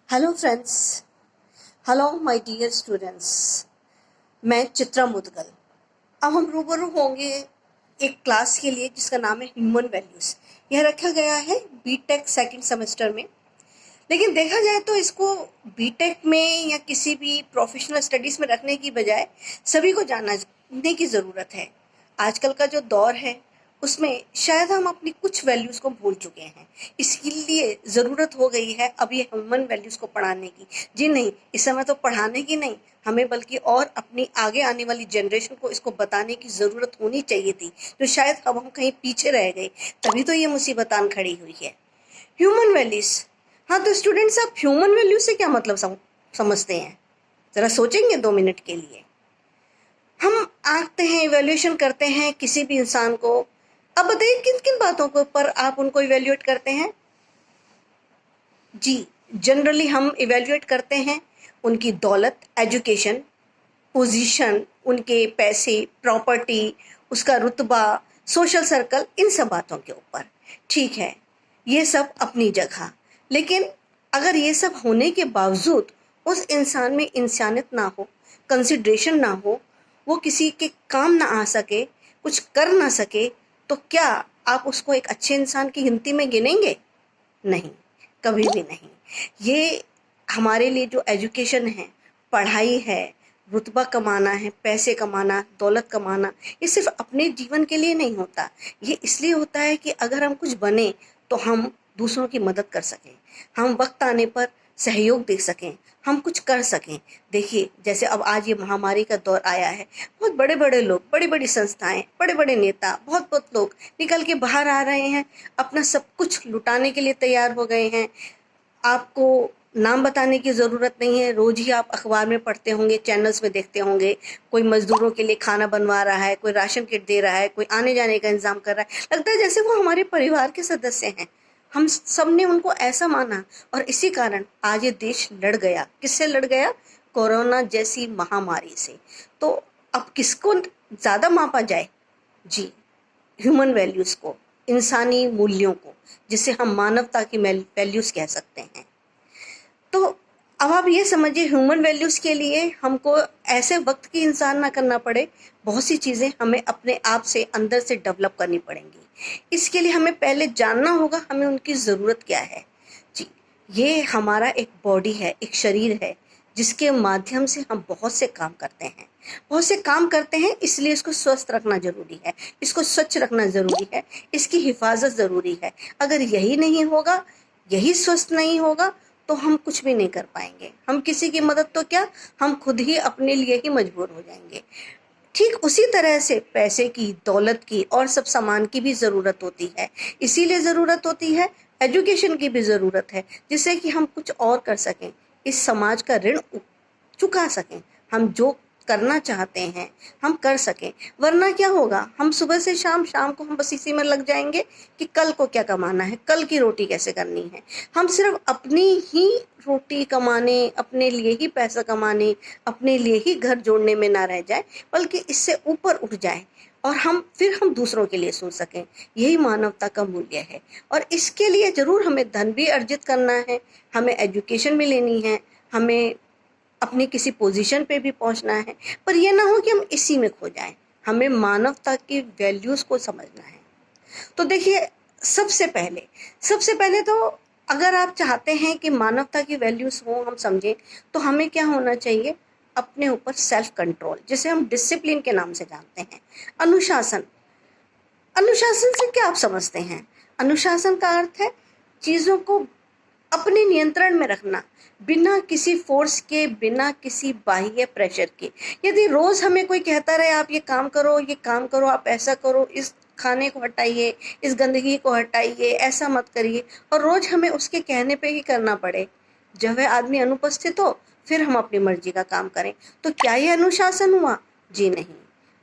Hello friends, hello my dear students. मैं चित्रा मुदगल। अब हम रूबरू होंगे एक क्लास के लिए जिसका नाम है ह्यूमन वैल्यूज़। यह रखा गया है बीटेक सेकंड सेमेस्टर में। लेकिन देखा जाए तो इसको बीटेक में या किसी भी प्रोफेशनल स्टडीज़ में रखने की बजाय सभी को जानने की ज़रूरत है। आजकल का जो दौर है उसमें शायद हम अपनी कुछ वैल्यूज़ को भूल चुके हैं। इसके लिए ज़रूरत हो गई है अब ये ह्यूमन वैल्यूज़ को पढ़ाने की। जी नहीं, इस समय तो पढ़ाने की नहीं, हमें बल्कि और अपनी आगे आने वाली जनरेशन को इसको बताने की ज़रूरत होनी चाहिए थी, जो शायद अब हम कहीं पीछे रह गए, तभी तो ये मुसीबत आन खड़ी हुई है। Human values. हाँ, तो स्टूडेंट्स, आप ह्यूमन वैल्यूज से क्या मतलब समझते हैं? ज़रा सोचेंगे 2 मिनट के लिए। हम आते हैं, इवेल्यूएशन करते हैं किसी भी इंसान को। अब बताइए किन किन बातों के ऊपर आप उनको इवेल्युएट करते हैं? जी, जनरली हम इवेल्युएट करते हैं उनकी दौलत, एजुकेशन, पोजीशन, उनके पैसे, प्रॉपर्टी, उसका रुतबा, सोशल सर्कल, इन सब बातों के ऊपर। ठीक है, ये सब अपनी जगह। लेकिन अगर ये सब होने के बावजूद उस इंसान में इंसानियत ना हो, कंसिडरेशन ना हो, वो किसी के काम ना आ सके, कुछ कर ना सके, तो क्या आप उसको एक अच्छे इंसान की गिनती में गिनेंगे? नहीं, कभी भी नहीं। ये हमारे लिए जो एजुकेशन है, पढ़ाई है, रुतबा कमाना है, पैसे कमाना, दौलत कमाना, ये सिर्फ अपने जीवन के लिए नहीं होता। ये इसलिए होता है कि अगर हम कुछ बने तो हम दूसरों की मदद कर सकें, हम वक्त आने पर सहयोग दे सकें, हम कुछ कर सकें। देखिए, जैसे अब आज ये महामारी का दौर आया है, बहुत बड़े बड़े लोग, बड़ी बड़ी संस्थाएं, बड़े बड़े नेता, बहुत बहुत लोग निकल के बाहर आ रहे हैं, अपना सब कुछ लुटाने के लिए तैयार हो गए हैं। आपको नाम बताने की ज़रूरत नहीं है, रोज़ ही आप अखबार में पढ़ते होंगे, चैनल्स में देखते होंगे, कोई मज़दूरों के लिए खाना बनवा रहा है, कोई राशन किट दे रहा है, कोई आने जाने का इंतज़ाम कर रहा है। लगता है जैसे वो हमारे परिवार के सदस्य हैं। हम सब ने उनको ऐसा माना और इसी कारण आज ये देश लड़ गया। किससे लड़ गया? कोरोना जैसी महामारी से। तो अब किसको ज़्यादा मापा जाए? जी, ह्यूमन वैल्यूज़ को, इंसानी मूल्यों को, जिसे हम मानवता की वैल्यूज़ कह सकते हैं। तो अब आप ये समझिए, ह्यूमन वैल्यूज़ के लिए हमको ऐसे वक्त की इंसान ना करना पड़े, बहुत सी चीज़ें हमें अपने आप से अंदर से डेवलप करनी पड़ेंगी। इसके लिए हमें पहले जानना होगा हमें उनकी ज़रूरत क्या है। जी, ये हमारा एक बॉडी है, एक शरीर है, जिसके माध्यम से हम बहुत से काम करते हैं। बहुत से काम करते हैं, इसलिए इसको स्वस्थ रखना ज़रूरी है, इसको स्वच्छ रखना ज़रूरी है, इसकी हिफाजत ज़रूरी है। अगर यही नहीं होगा, यही स्वस्थ नहीं होगा, तो हम कुछ भी नहीं कर पाएंगे। हम किसी की मदद तो क्या, हम खुद ही अपने लिए ही मजबूर हो जाएंगे। ठीक उसी तरह से पैसे की, दौलत की और सब सामान की भी ज़रूरत होती है। इसीलिए ज़रूरत होती है, एजुकेशन की भी ज़रूरत है, जिससे कि हम कुछ और कर सकें, इस समाज का ऋण चुका सकें, हम जो करना चाहते हैं हम कर सकें। वरना क्या होगा, हम सुबह से शाम, शाम को हम बस इसी में लग जाएंगे कि कल को क्या कमाना है, कल की रोटी कैसे करनी है। हम सिर्फ अपनी ही रोटी कमाने, अपने लिए ही पैसा कमाने, अपने लिए ही घर जोड़ने में ना रह जाए, बल्कि इससे ऊपर उठ जाए और हम दूसरों के लिए सोच सकें। यही मानवता का मूल्य है। और इसके लिए ज़रूर हमें धन भी अर्जित करना है, हमें एजुकेशन भी लेनी है, हमें अपनी किसी पोजीशन पे भी पहुंचना है, पर यह ना हो कि हम इसी में खो जाएं। हमें मानवता की वैल्यूज़ को समझना है। तो देखिए, सबसे पहले तो अगर आप चाहते हैं कि मानवता की वैल्यूज़ हो, हम समझें, तो हमें क्या होना चाहिए? अपने ऊपर सेल्फ कंट्रोल, जिसे हम डिसिप्लिन के नाम से जानते हैं। अनुशासन। अनुशासन से क्या आप समझते हैं? अनुशासन का अर्थ है चीज़ों को अपने नियंत्रण में रखना, बिना किसी फोर्स के, बिना किसी बाह्य प्रेशर के। यदि रोज हमें कोई कहता रहे आप ये काम करो, ये काम करो, आप ऐसा करो, इस खाने को हटाइए, इस गंदगी को हटाइए, ऐसा मत करिए, और रोज हमें उसके कहने पे ही करना पड़े, जब वह आदमी अनुपस्थित हो फिर हम अपनी मर्जी का काम करें, तो क्या ये अनुशासन हुआ? जी नहीं।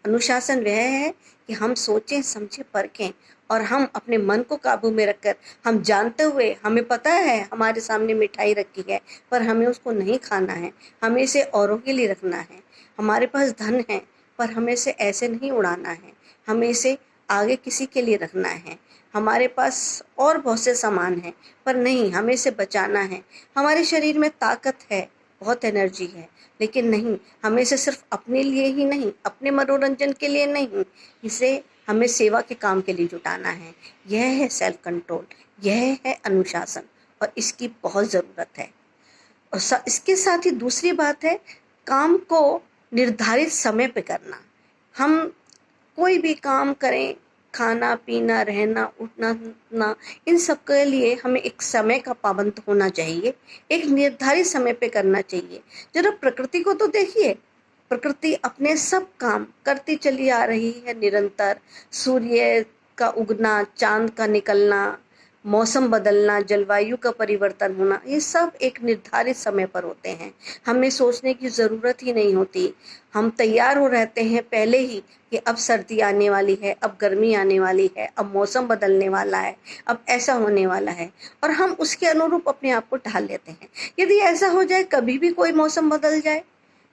अनुशासन वह है कि हम सोचें, समझें, परखें, और हम अपने मन को काबू में रखकर, हम जानते हुए, हमें पता है हमारे सामने मिठाई रखी है पर हमें उसको नहीं खाना है, हमें इसे औरों के लिए रखना है। हमारे पास धन है पर हमें इसे ऐसे नहीं उड़ाना है, हमें इसे आगे किसी के लिए रखना है। हमारे पास और बहुत से सामान हैं, पर नहीं, हमें इसे बचाना है। हमारे शरीर में ताकत है, बहुत एनर्जी है, लेकिन नहीं, हमें इसे सिर्फ अपने लिए ही नहीं, अपने मनोरंजन के लिए नहीं, इसे हमें सेवा के काम के लिए जुटाना है। यह है सेल्फ कंट्रोल, यह है अनुशासन, और इसकी बहुत ज़रूरत है। और इसके साथ ही दूसरी बात है, काम को निर्धारित समय पे करना। हम कोई भी काम करें, खाना पीना, रहना, उठना, इन सब के लिए हमें एक समय का पाबंद होना चाहिए, एक निर्धारित समय पे करना चाहिए। जरा प्रकृति को तो देखिए, प्रकृति अपने सब काम करती चली आ रही है निरंतर। सूर्य का उगना, चांद का निकलना, मौसम बदलना, जलवायु का परिवर्तन होना, ये सब एक निर्धारित समय पर होते हैं। हमें सोचने की ज़रूरत ही नहीं होती। हम तैयार हो रहते हैं पहले ही कि अब सर्दी आने वाली है, अब गर्मी आने वाली है, अब मौसम बदलने वाला है, अब ऐसा होने वाला है, और हम उसके अनुरूप अपने आप को ढाल लेते हैं। यदि ऐसा हो जाए, कभी भी कोई मौसम बदल जाए,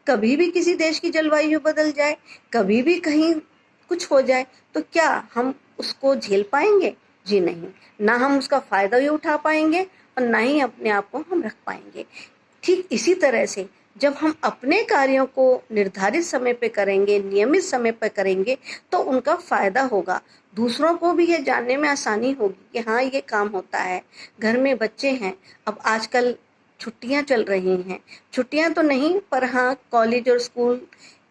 कभी भी किसी देश की जलवायु बदल जाए, कभी भी कहीं कुछ हो जाए, तो क्या हम उसको झेल पाएंगे? जी नहीं। ना हम उसका फ़ायदा भी उठा पाएंगे और ना ही अपने आप को हम रख पाएंगे। ठीक इसी तरह से जब हम अपने कार्यों को निर्धारित समय पे करेंगे, नियमित समय पर करेंगे, तो उनका फ़ायदा होगा। दूसरों को भी ये जानने में आसानी होगी कि हाँ, ये काम होता है। घर में बच्चे हैं, अब आजकल छुट्टियां चल रही हैं, छुट्टियां तो नहीं, पर हाँ, कॉलेज और स्कूल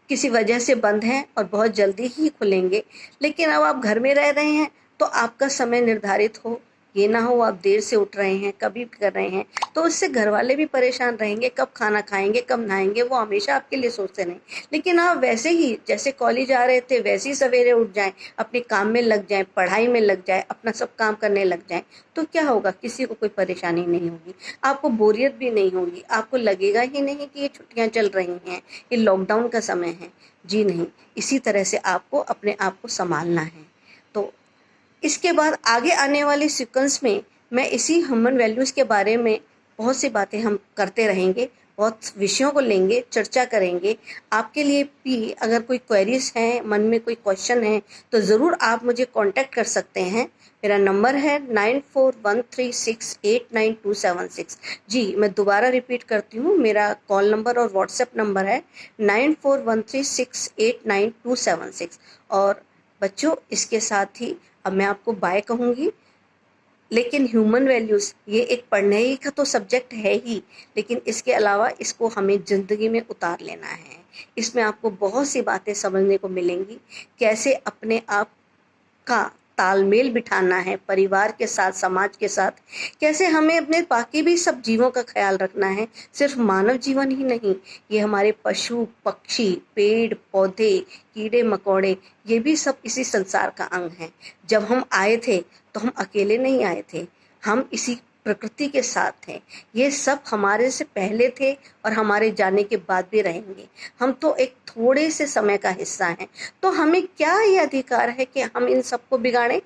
किसी वजह से बंद हैं और बहुत जल्दी ही खुलेंगे। लेकिन अब आप घर में रह रहे हैं, तो आपका समय निर्धारित हो, ये ना हो आप देर से उठ रहे हैं, कभी भी कर रहे हैं, तो उससे घर वाले भी परेशान रहेंगे, कब खाना खाएंगे, कब नहाएंगे, वो हमेशा आपके लिए सोचते नहीं। लेकिन आप वैसे ही जैसे कॉलेज आ रहे थे, वैसे ही सवेरे उठ जाएं, अपने काम में लग जाएं, पढ़ाई में लग जाएं, अपना सब काम करने लग जाएं, तो क्या होगा? किसी को कोई परेशानी नहीं होगी, आपको बोरियत भी नहीं होगी, आपको लगेगा ही नहीं कि ये छुट्टियाँ चल रही हैं, ये लॉकडाउन का समय है। जी नहीं, इसी तरह से आपको अपने आप को संभालना है। तो इसके बाद आगे आने वाले सीक्वेंस में मैं इसी ह्यूमन वैल्यूज़ के बारे में बहुत सी बातें हम करते रहेंगे, बहुत विषयों को लेंगे, चर्चा करेंगे। आपके लिए भी अगर कोई क्वेरीज हैं, मन में कोई क्वेश्चन है, तो ज़रूर आप मुझे कांटेक्ट कर सकते हैं। मेरा नंबर है 9413689276। जी, मैं दोबारा रिपीट करती हूँ, मेरा कॉल नंबर और व्हाट्सएप नंबर है 9413689276। और बच्चों, इसके साथ ही अब मैं आपको बाय कहूँगी। लेकिन ह्यूमन वैल्यूज़ ये एक पढ़ने ही का तो सब्जेक्ट है ही, लेकिन इसके अलावा इसको हमें ज़िंदगी में उतार लेना है। इसमें आपको बहुत सी बातें समझने को मिलेंगी, कैसे अपने आप का तालमेल बिठाना है परिवार के साथ, समाज के साथ, कैसे हमें अपने बाकी भी सब जीवों का ख्याल रखना है। सिर्फ मानव जीवन ही नहीं, ये हमारे पशु पक्षी, पेड़ पौधे, कीड़े मकोड़े, ये भी सब इसी संसार का अंग हैं। जब हम आए थे तो हम अकेले नहीं आए थे, हम इसी प्रकृति के साथ थे। ये सब हमारे से पहले थे और हमारे जाने के बाद भी रहेंगे। हम तो एक थोड़े से समय का हिस्सा हैं, तो हमें क्या ये अधिकार है कि हम इन सबको बिगाड़ें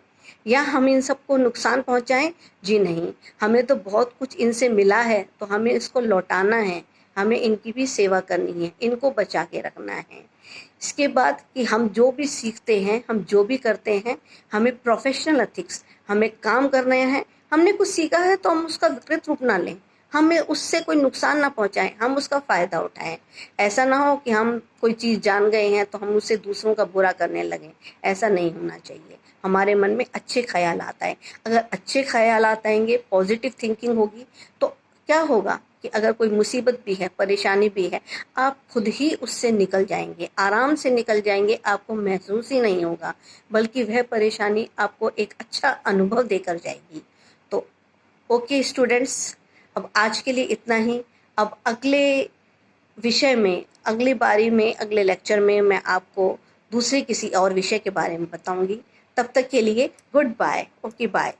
या हम इन सबको नुकसान पहुंचाएं? जी नहीं, हमें तो बहुत कुछ इनसे मिला है, तो हमें इसको लौटाना है, हमें इनकी भी सेवा करनी है, इनको बचा के रखना है। इसके बाद कि हम जो भी सीखते हैं, हम जो भी करते हैं, हमें प्रोफेशनल एथिक्स, हमें काम करने हैं। हमने कुछ सीखा है तो हम उसका विकृत रूप ना लें, हमें उससे कोई नुकसान ना पहुंचाएं, हम उसका फ़ायदा उठाएं। ऐसा ना हो कि हम कोई चीज़ जान गए हैं तो हम उससे दूसरों का बुरा करने लगें। ऐसा नहीं होना चाहिए। हमारे मन में अच्छे ख्याल आता है, अगर अच्छे ख्याल आएंगे, पॉजिटिव थिंकिंग होगी, तो क्या होगा कि अगर कोई मुसीबत भी है, परेशानी भी है, आप खुद ही उससे निकल जाएंगे, आराम से निकल जाएंगे, आपको महसूस ही नहीं होगा, बल्कि वह परेशानी आपको एक अच्छा अनुभव देकर जाएगी। तो ओके स्टूडेंट्स, अब आज के लिए इतना ही। अब अगले विषय में, अगली बारी में, अगले लेक्चर में मैं आपको दूसरे किसी और विषय के बारे में बताऊंगी। तब तक के लिए गुड बाय। Okay bye.